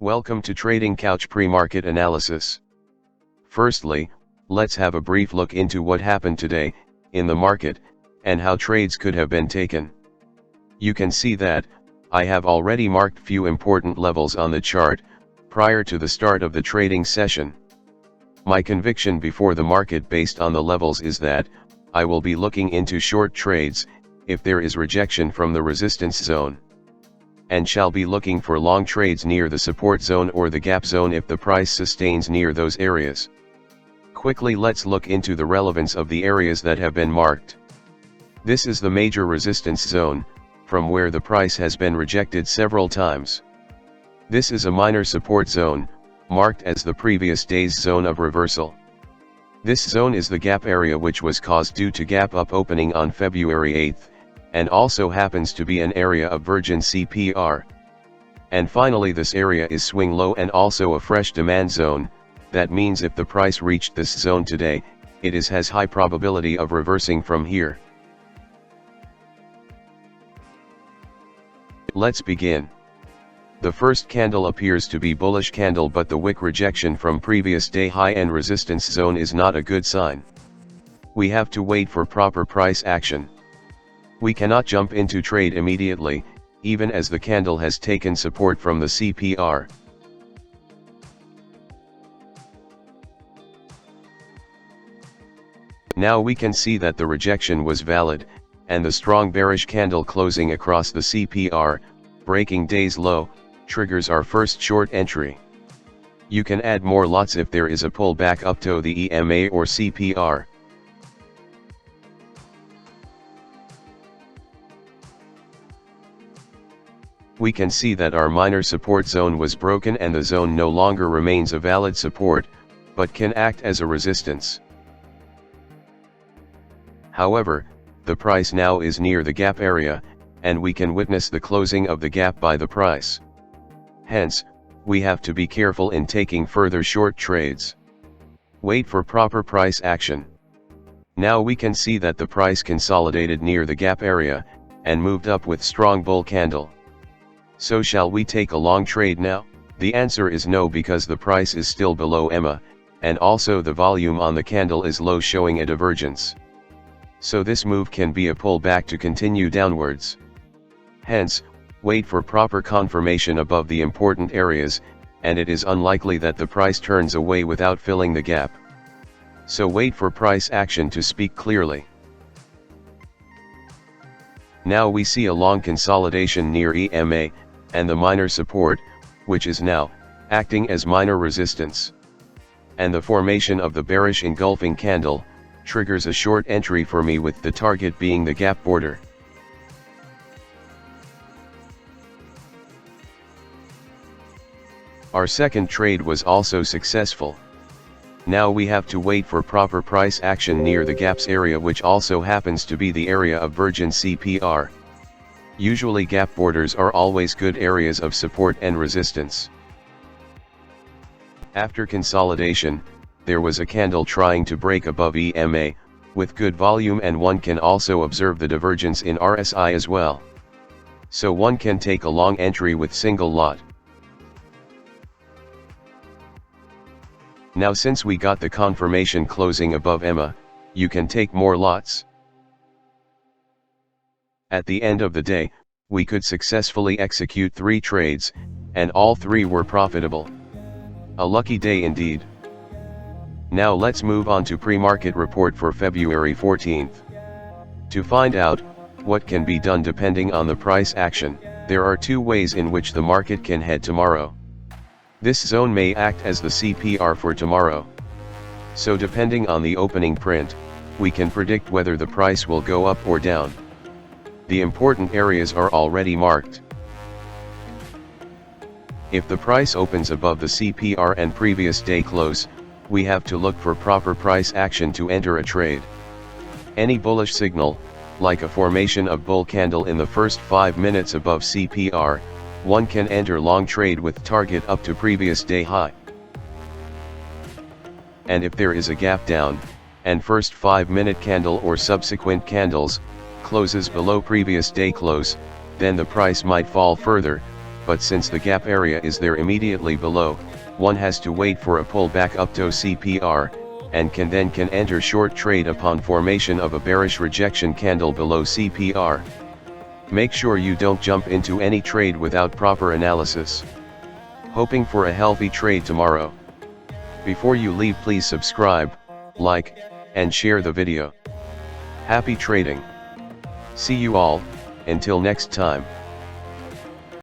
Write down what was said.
Welcome to Trading Couch Pre-Market Analysis. Firstly, let's have a brief look into what happened today in the market, and how trades could have been taken. You can see that I have already marked few important levels on the chart prior to the start of the trading session. My conviction before the market based on the levels is that I will be looking into short trades if there is rejection from the resistance zone, and shall be looking for long trades near the support zone or the gap zone if the price sustains near those areas. Quickly, let's look into the relevance of the areas that have been marked. This is the major resistance zone, from where the price has been rejected several times. This is a minor support zone, marked as the previous day's zone of reversal. This zone is the gap area, which was caused due to gap up opening on February 8th, and also happens to be an area of virgin CPR. And finally, this area is swing low and also a fresh demand zone. That means if the price reached this zone today, it has high probability of reversing from here. Let's begin. The first candle appears to be bullish candle, but the wick rejection from previous day high and resistance zone is not a good sign. We have to wait for proper price action. We cannot jump into trade immediately, even as the candle has taken support from the CPR. Now we can see that the rejection was valid, and the strong bearish candle closing across the CPR, breaking day's low, triggers our first short entry. You can add more lots if there is a pullback up to the EMA or CPR. We can see that our minor support zone was broken and the zone no longer remains a valid support, but can act as a resistance. However, the price now is near the gap area, and we can witness the closing of the gap by the price. Hence, we have to be careful in taking further short trades. Wait for proper price action. Now we can see that the price consolidated near the gap area, and moved up with strong bull candle. So shall we take a long trade now? The answer is no, because the price is still below EMA, and also the volume on the candle is low, showing a divergence. So this move can be a pullback to continue downwards. Hence, wait for proper confirmation above the important areas, and it is unlikely that the price turns away without filling the gap. So wait for price action to speak clearly. Now we see a long consolidation near EMA, and the minor support, which is now acting as minor resistance. And the formation of the bearish engulfing candle triggers a short entry for me, with the target being the gap border. Our second trade was also successful. Now we have to wait for proper price action near the gaps area, which also happens to be the area of virgin CPR. Usually gap borders are always good areas of support and resistance. After consolidation, there was a candle trying to break above EMA, with good volume, and one can also observe the divergence in RSI as well. So one can take a long entry with single lot. Now since we got the confirmation closing above EMA, you can take more lots. At the end of the day, we could successfully execute 3 trades, and all 3 were profitable. A lucky day indeed. Now let's move on to pre-market report for February 14th. To find out what can be done depending on the price action, there are 2 ways in which the market can head tomorrow. This zone may act as the CPR for tomorrow. So depending on the opening print, we can predict whether the price will go up or down. The important areas are already marked. If the price opens above the CPR and previous day close, we have to look for proper price action to enter a trade. Any bullish signal, like a formation of bull candle in the first 5 minutes above CPR, one can enter long trade with target up to previous day high. And if there is a gap down, and first 5-minute candle or subsequent candles closes below previous day close, then the price might fall further, but since the gap area is there immediately below, one has to wait for a pullback up to CPR, and can enter short trade upon formation of a bearish rejection candle below CPR. Make sure you don't jump into any trade without proper analysis. Hoping for a healthy trade tomorrow. Before you leave, please subscribe, like, and share the video. Happy trading. See you all, until next time.